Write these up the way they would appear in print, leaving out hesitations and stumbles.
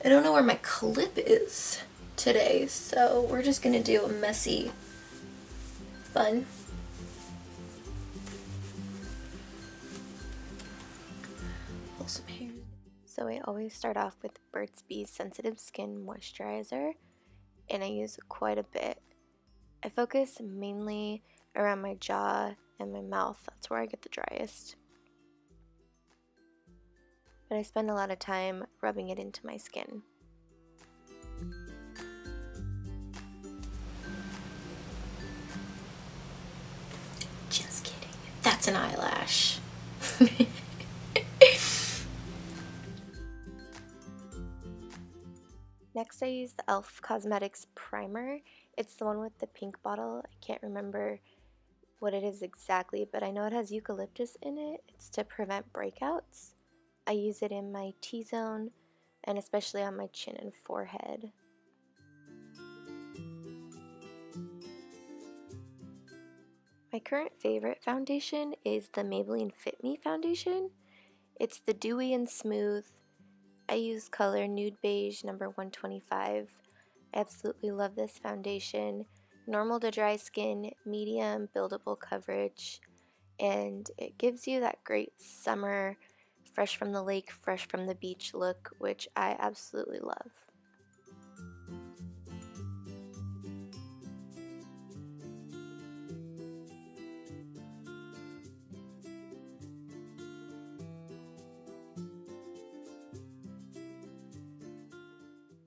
I don't know where my clip is today, so we're just gonna do a messy bun. Pull some hair. So I always start off with Burt's Bees Sensitive Skin Moisturizer, and I use quite a bit. I focus mainly around my jaw and my mouth. That's where I get the driest. But I spend a lot of time rubbing it into my skin. Just kidding. That's an eyelash. Next I use the e.l.f. Cosmetics Primer. It's the one with the pink bottle. I can't remember what it is exactly, but I know it has eucalyptus in it. It's to prevent breakouts. I use it in my T-zone and especially on my chin and forehead. My current favorite foundation is the Maybelline Fit Me foundation. It's the Dewy and Smooth. I use color Nude Beige number 125. I absolutely love this foundation. Normal to dry skin, medium buildable coverage, and it gives you that great summer, fresh from the lake, fresh from the beach look, which I absolutely love.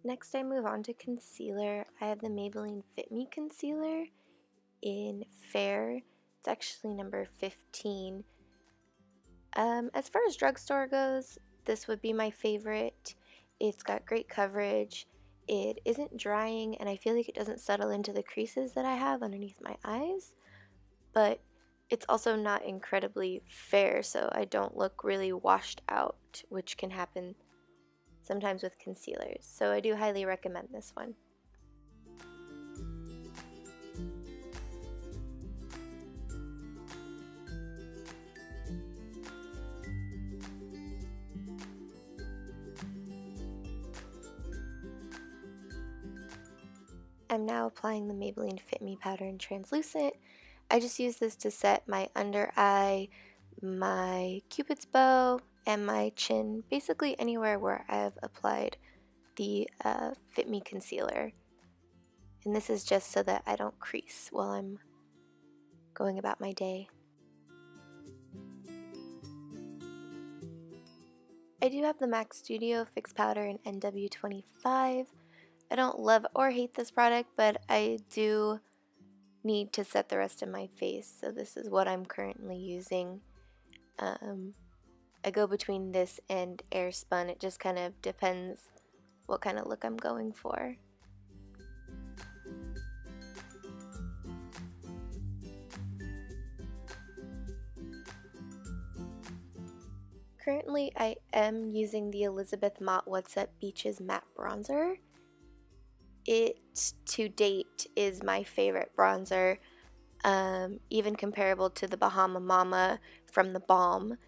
Next I move on to concealer. I have the Maybelline Fit Me concealer in Fair. It's actually number 15. As far as drugstore goes, this would be my favorite. It's got great coverage. It isn't drying, and I feel like it doesn't settle into the creases that I have underneath my eyes, but it's also not incredibly fair, so I don't look really washed out, which can happen sometimes with concealers. So I do highly recommend this one. I'm now applying the Maybelline Fit Me powder in translucent. I just use this to set my under eye, my cupid's bow, and my chin, basically anywhere where I've applied the Fit Me concealer. And this is just so that I don't crease while I'm going about my day. I do have the MAC Studio Fix Powder in NW25. I don't love or hate this product, but I do need to set the rest of my face, so this is what I'm currently using. I go between this and Airspun. It just kind of depends what kind of look I'm going for. Currently, I am using the Elizabeth Mott What's Up Beaches Matte Bronzer. It, to date, is my favorite bronzer, even comparable to the Bahama Mama from the Balm.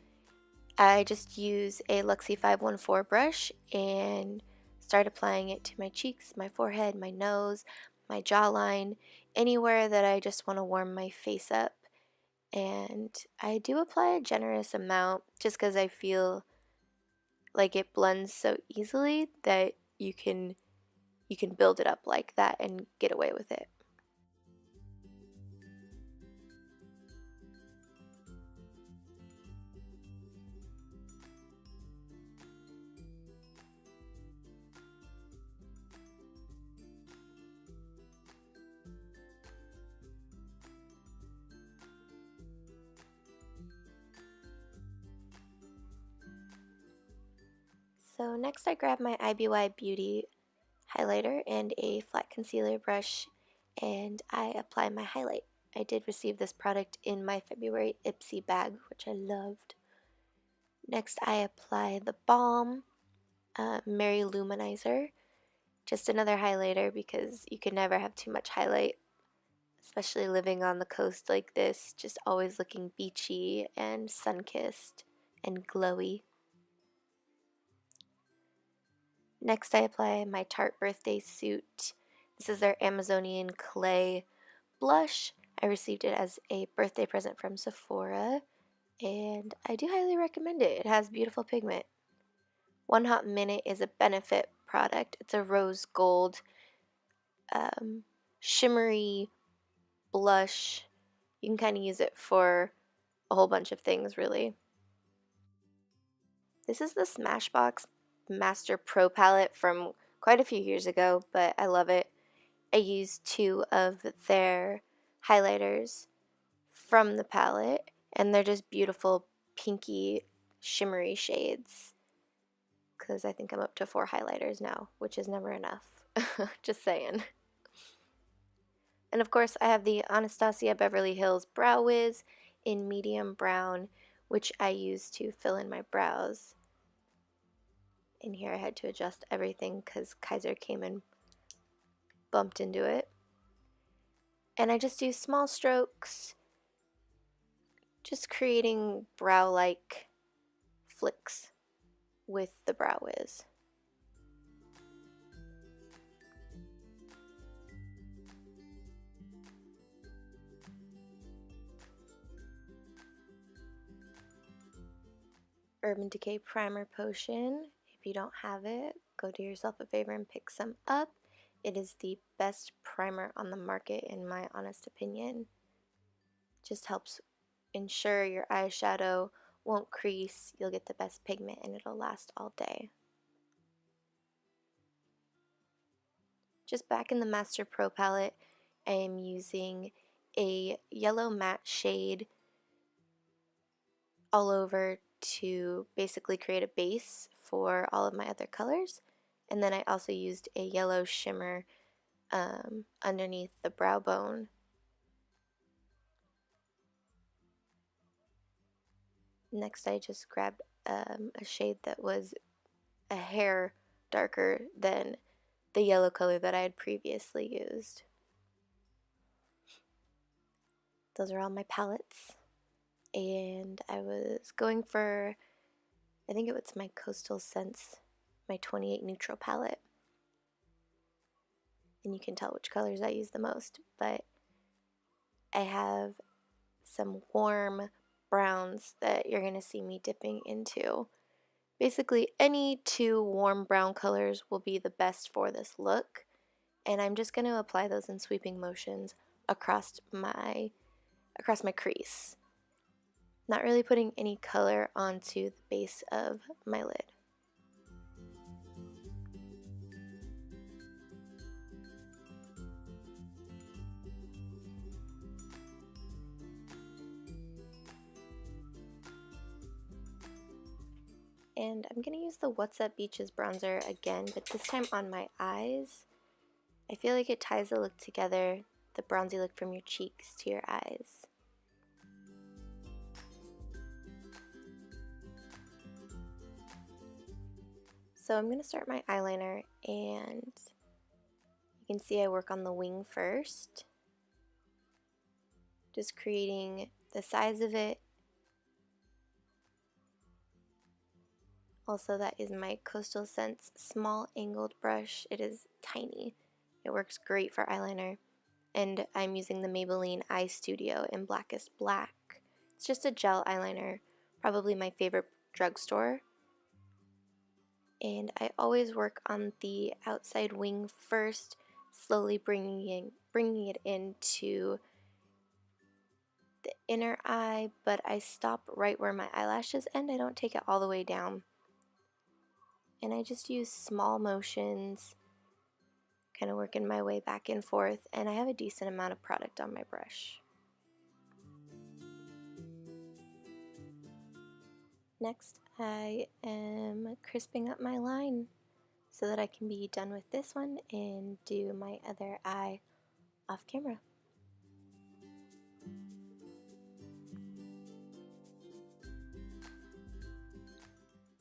I just use a Luxie 514 brush and start applying it to my cheeks, my forehead, my nose, my jawline, anywhere that I just want to warm my face up. And I do apply a generous amount just because I feel like it blends so easily that you can build it up like that and get away with it. So next I grab my IBY Beauty highlighter and a flat concealer brush, and I apply my highlight. I did receive this product in my February Ipsy bag, which I loved. Next I apply the Balm Mary Luminizer, just another highlighter because you can never have too much highlight, especially living on the coast like this, just always looking beachy and sun-kissed and glowy. Next, I apply my Tarte Birthday Suit. This is their Amazonian Clay blush. I received it as a birthday present from Sephora, and I do highly recommend it. It has beautiful pigment. One Hot Minute is a Benefit product. It's a rose gold shimmery blush. You can kind of use it for a whole bunch of things, really. This is the Smashbox Master Pro palette from quite a few years ago, but I love it. I used 2 of their highlighters from the palette, and they're just beautiful pinky shimmery shades, because I think I'm up to 4 highlighters now, which is never enough. Just saying. And of course, I have the Anastasia Beverly Hills Brow Wiz in medium brown, which I use to fill in my brows. And here I had to adjust everything because Kaiser came and bumped into it. And I just do small strokes, just creating brow-like flicks with the Brow Wiz. Urban Decay Primer Potion. If you don't have it, go do yourself a favor and pick some up. It is the best primer on the market in my honest opinion. Just helps ensure your eyeshadow won't crease, you'll get the best pigment, and it'll last all day. Just back in the Master Pro palette, I am using a yellow matte shade all over to basically create a base for all of my other colors. And then I also used a yellow shimmer underneath the brow bone. Next, I just grabbed a shade that was a hair darker than the yellow color that I had previously used. Those are all my palettes. And I was going for, I think it was my Coastal Scents, my 28 neutral palette. And you can tell which colors I use the most, but I have some warm browns that you're going to see me dipping into. Basically, any 2 warm brown colors will be the best for this look, and I'm just going to apply those in sweeping motions across my crease. Not really putting any color onto the base of my lid. And I'm going to use the What's Up Beaches bronzer again, but this time on my eyes. I feel like it ties the look together, the bronzy look from your cheeks to your eyes. So I'm going to start my eyeliner, and you can see I work on the wing first, just creating the size of it. Also, that is my Coastal Scents small angled brush. It is tiny. It works great for eyeliner. And I'm using the Maybelline Eye Studio in Blackest Black. It's just a gel eyeliner, probably my favorite drugstore. And I always work on the outside wing first, slowly bringing it into the inner eye, but I stop right where my eyelashes end. I don't take it all the way down. And I just use small motions, kind of working my way back and forth, and I have a decent amount of product on my brush. Next, I am crisping up my line so that I can be done with this one and do my other eye off camera.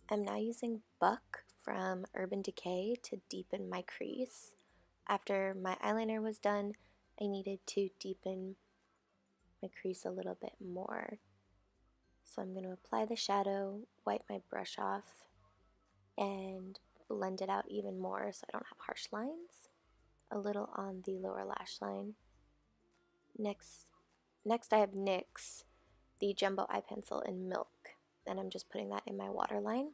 I'm now using Buck from Urban Decay to deepen my crease. After my eyeliner was done, I needed to deepen my crease a little bit more. So I'm going to apply the shadow, wipe my brush off, and blend it out even more so I don't have harsh lines. A little on the lower lash line. Next I have NYX, the Jumbo Eye Pencil in Milk, and I'm just putting that in my waterline.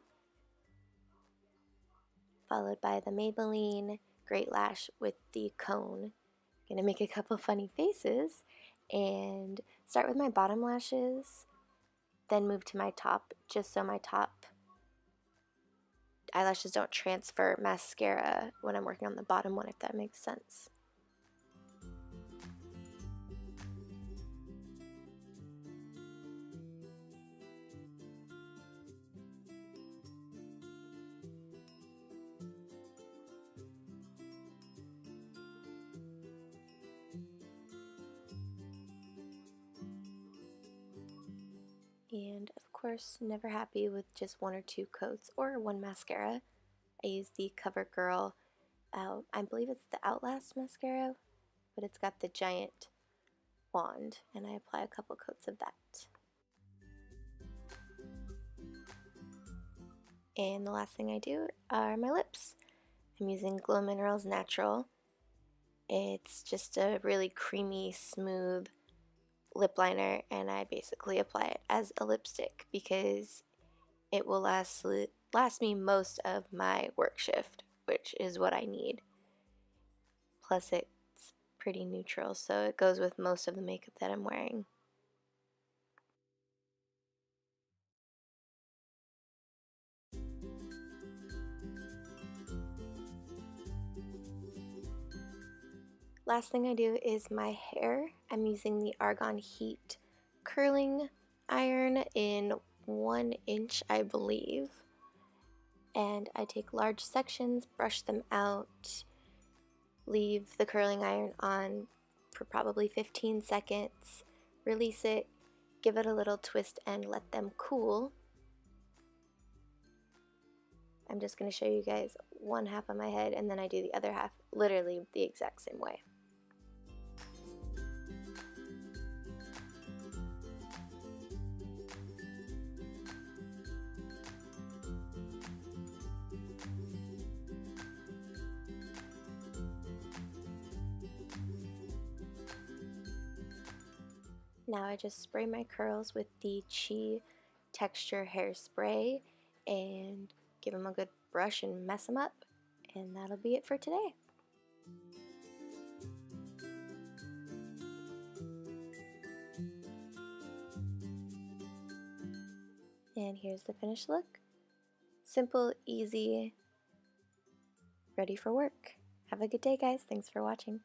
Followed by the Maybelline Great Lash with the cone. I'm gonna make a couple funny faces and start with my bottom lashes, then move to my top, just so my top eyelashes don't transfer mascara when I'm working on the bottom one, if that makes sense. And of course, never happy with just one or two coats or one mascara. I use the CoverGirl, I believe it's the Outlast mascara, but it's got the giant wand, and I apply a couple coats of that. And the last thing I do are my lips. I'm using Glow Minerals Natural. It's just a really creamy, smooth lip liner, and I basically apply it as a lipstick because it will last me most of my work shift, which is what I need. Plus it's pretty neutral, so it goes with most of the makeup that I'm wearing. Last thing I do is my hair. I'm using the Argan Heat curling iron in 1 inch, I believe. And I take large sections, brush them out, leave the curling iron on for probably 15 seconds, release it, give it a little twist, and let them cool. I'm just going to show you guys one half of my head, and then I do the other half literally the exact same way. Now I just spray my curls with the Chi Texture Hairspray and give them a good brush and mess them up, and that'll be it for today. And here's the finished look. Simple, easy, ready for work. Have a good day, guys. Thanks for watching.